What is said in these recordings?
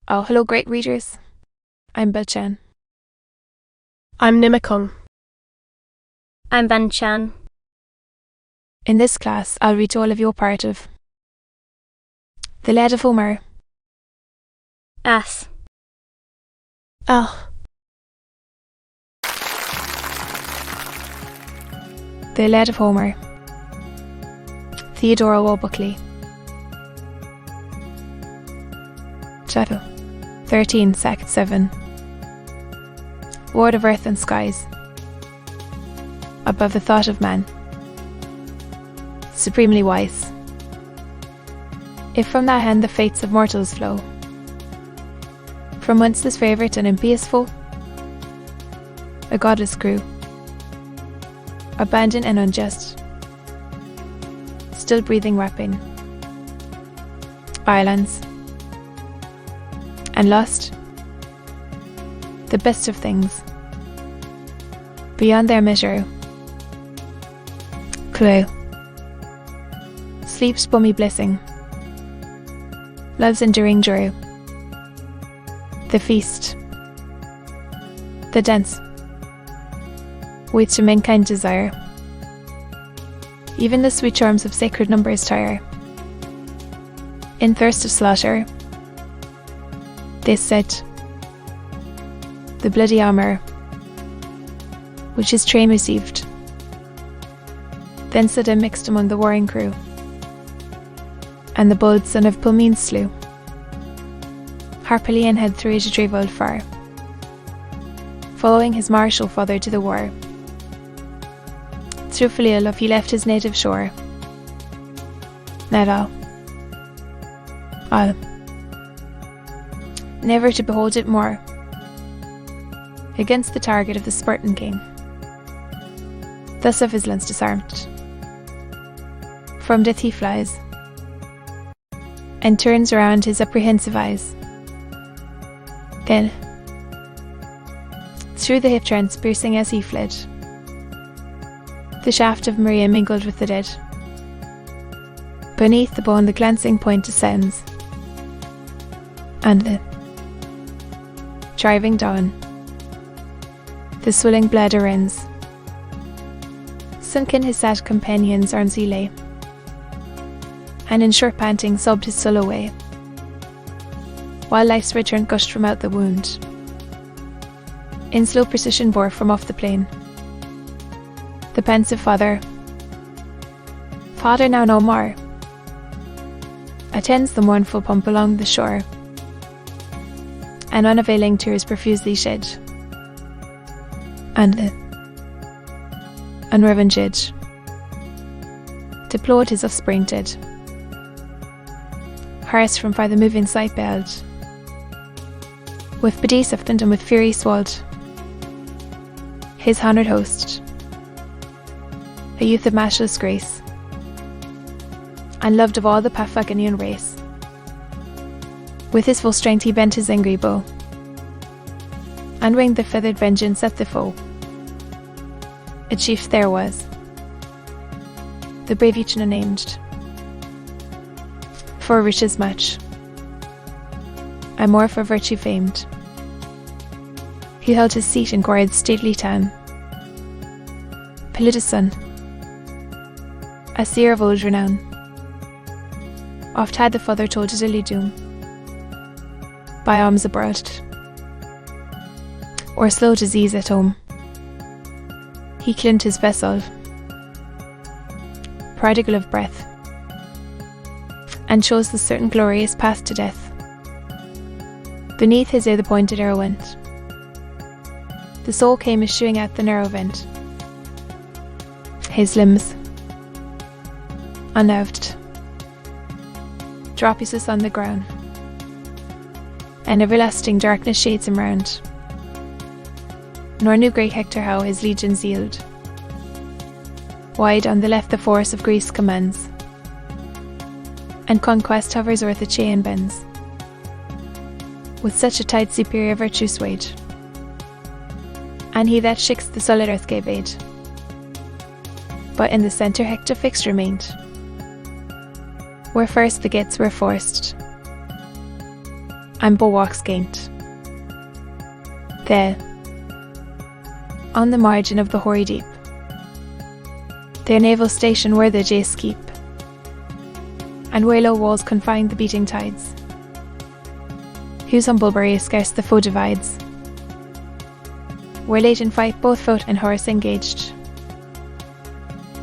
Oh, hello, great readers. I'm Belchan. I'm Nimakung. I'm Banchan. In this class, I'll read to all of you a part of the Iliad of Homer. Ass. Ah. The Iliad of Homer. Theodore Buckley. Chap. 13, Sect 7. Lord of earth and skies, above the thought of man, supremely wise. If from that hand the fates of mortals flow, from whence this favourite and impious foe, a godless crew, abandoned and unjust, still breathing rapine, islands, and lost, the best of things, beyond their measure, clue, sleep's bummy blessing, love's enduring joy, the feast, the dance, which to mankind desire, even the sweet charms of sacred numbers tire, in thirst of slaughter, they set the bloody armour which his train received, then stood and mixed among the warring crew, and the bold son of Pulmine slew. Harpalion had through to travelled far, following his martial father to the war. Through filial love he left his native shore. Never, I'll never to behold it more, against the target of the Spartan king. Thus of his lance disarmed, from death he flies, and turns around his apprehensive eyes. Then, through the hip trance piercing as he fled, the shaft of Maria mingled with the dead. Beneath the bone the glancing point descends, and the driving dawn, the swilling blood rends. Sunken his sad companion's arms he lay, and in short panting sobbed his soul away, while life's return gushed from out the wound, in slow precision bore from off the plain the pensive father now no more, attends the mournful pump along the shore, and unavailing tears profusely shed, and the unrevenged deplored his offspring dead, harassed from far the moving sight beheld, with bodies of and with fury swelled, his honoured host, a youth of matchless grace, and loved of all the Paphlagonian race. With his full strength he bent his angry bow, and winged the feathered vengeance at the foe. A chief there was, the brave each unnamed, for riches much, and more for virtue famed. He held his seat in Goreid's stately town. Pelides' son, a seer of old renown, oft had the father told his early doom, by alms abroad, or slow disease at home. He clint his vessel, prodigal of breath, and chose the certain glorious path to death. Beneath his ear the pointed arrow went, the soul came eschewing at the narrow vent. His limbs, unnerved, drop useless on the ground, and everlasting darkness shades him round. Nor knew great Hector how his legions yield. Wide on the left the force of Greece commands, and conquest hovers o'er the chain bends, with such a tide superior virtue swayed, and he that shakes the solid earth gave aid. But in the centre Hector fixed remained, where first the gates were forced, and bulwarks gained. There, on the margin of the hoary deep, their naval station where the Jace keep, and where low walls confine the beating tides, whose humble bury scarce the foe divides, where late in fight both foot and horse engaged,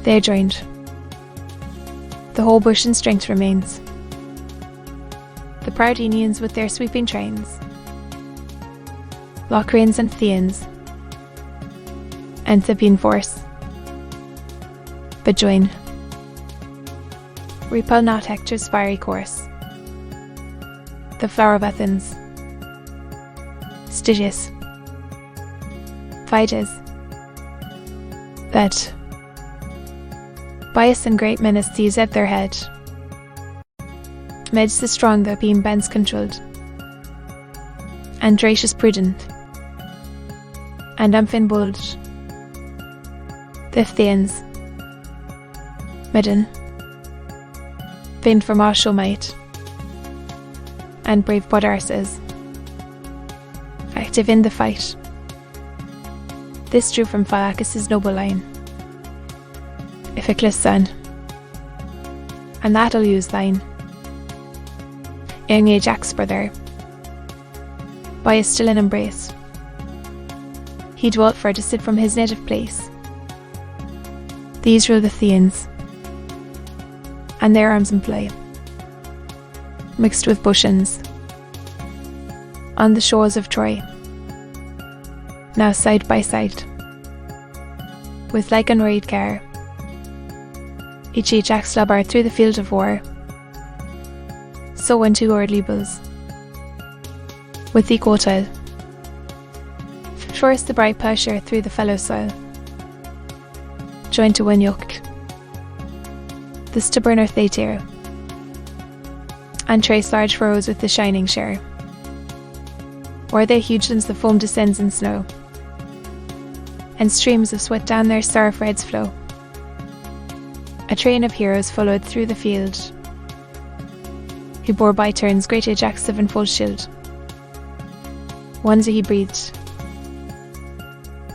there joined, the whole bush in strength remains, the proud Aenians with their sweeping trains, Locrians and Theans, and Scythian force, but join, repel not Hector's fiery course, the flower of Athens, Stygius, Phyges, that bias and great menace seize at their head, midst the strong the beam bends controlled, and Dracious prudent, and Amphin bold, the Theans, midden, famed for martial might, and brave Podarces, active in the fight. This drew from Phylacus' noble line, Iphiclus' son, and that Alois thine, young Ajax' brother, by a still an embrace. He dwelt far distant from his native place. These rule the Theans, and their arms employ, mixed with bushens, on the shores of Troy, now side by side, with like unworried care, each Ajax slubbered through the field of war, so when two lordly bulls, with equal toil, first the bright pleasure through the fallow soil, joined to one yoke, the stubborn earth they tear, and trace large furrows with the shining share, where their huge limbs the foam descends in snow, and streams of sweat down their star threads flow. A train of heroes followed through the field, who bore by turns great Ajax' sevenfold shield. Once he breathed,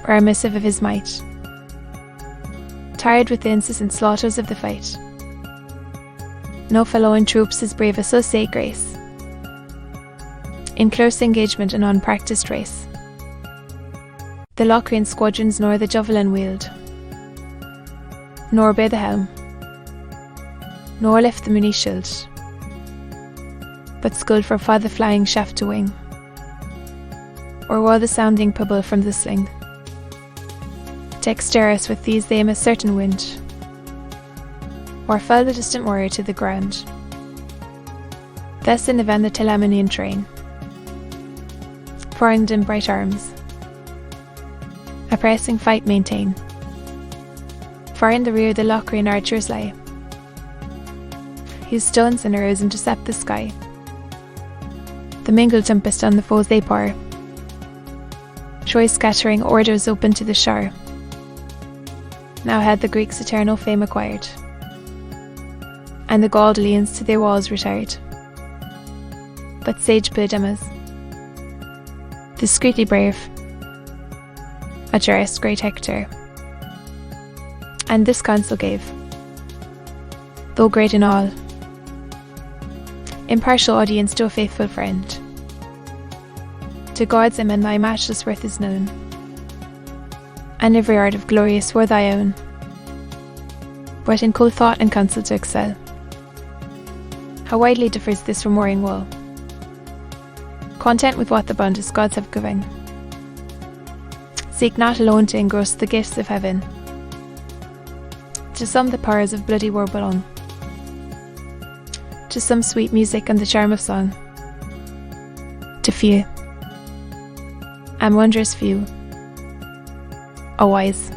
remissive of his might, tired with the incessant slaughters of the fight. No fellow in troops his brave associate grace, in close engagement and unpractised race. The Locrian squadrons nor the javelin wield, nor bear the helm, nor lift the moony shield, but sculled for far the flying shaft to wing, or while the sounding pebble from the sling. Dexterous with these they aim a certain wind, or fell the distant warrior to the ground. Thus in the van the Telamonian train, formed in bright arms, a pressing fight maintain. Far in the rear the Locrian archers lie, whose stones and arrows intercept the sky. The mingled tempest on the foes they pour, Troy's scattering orders open to the shore. Now had the Greeks eternal fame acquired, and the Gauldalians to their walls retired. But sage Polydamas, discreetly brave, addressed great Hector, and this counsel gave, though great in all, impartial audience to a faithful friend. To God's aim and thy matchless worth is known, and every art of glorious were thy own, but in cold thought and counsel to excel. How widely differs this from warring woe, content with what the boundless gods have given. Seek not alone to engross the gifts of heaven. To some the powers of bloody war belong, to some sweet music and the charm of song. To few, and wondrous few, a wise,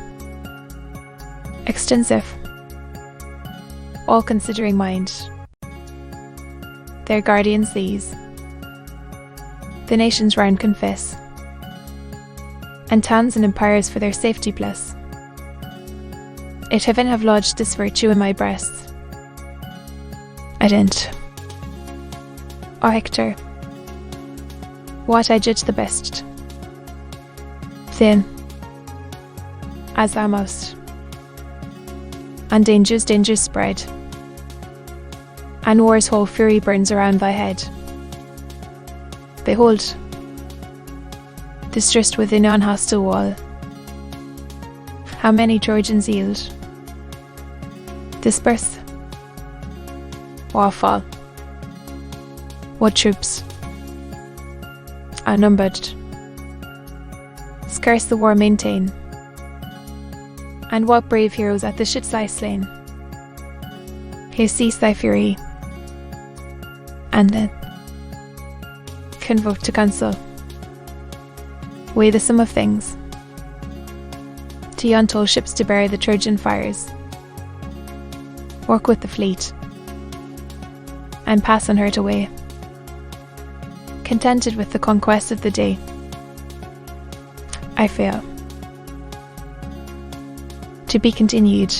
extensive, all-considering mind. Their guardians these, the nations round confess, and towns and empires for their safety bless. If heaven have lodged this virtue in my breast, I didn't. O Hector, what I judge the best. Then, as thou most, and dangers spread, and war's whole fury burns around thy head. Behold, distressed within yon hostile wall, how many Trojans yield, disperse, or fall. What troops, outnumbered, scarce the war maintain, and what brave heroes at the ships lie slain. Here cease thy fury, and then convoke to council, weigh the sum of things, to yon tall ships to bear the Trojan fires, work with the fleet, and pass unhurt away, contented with the conquest of the day. I fail. To be continued.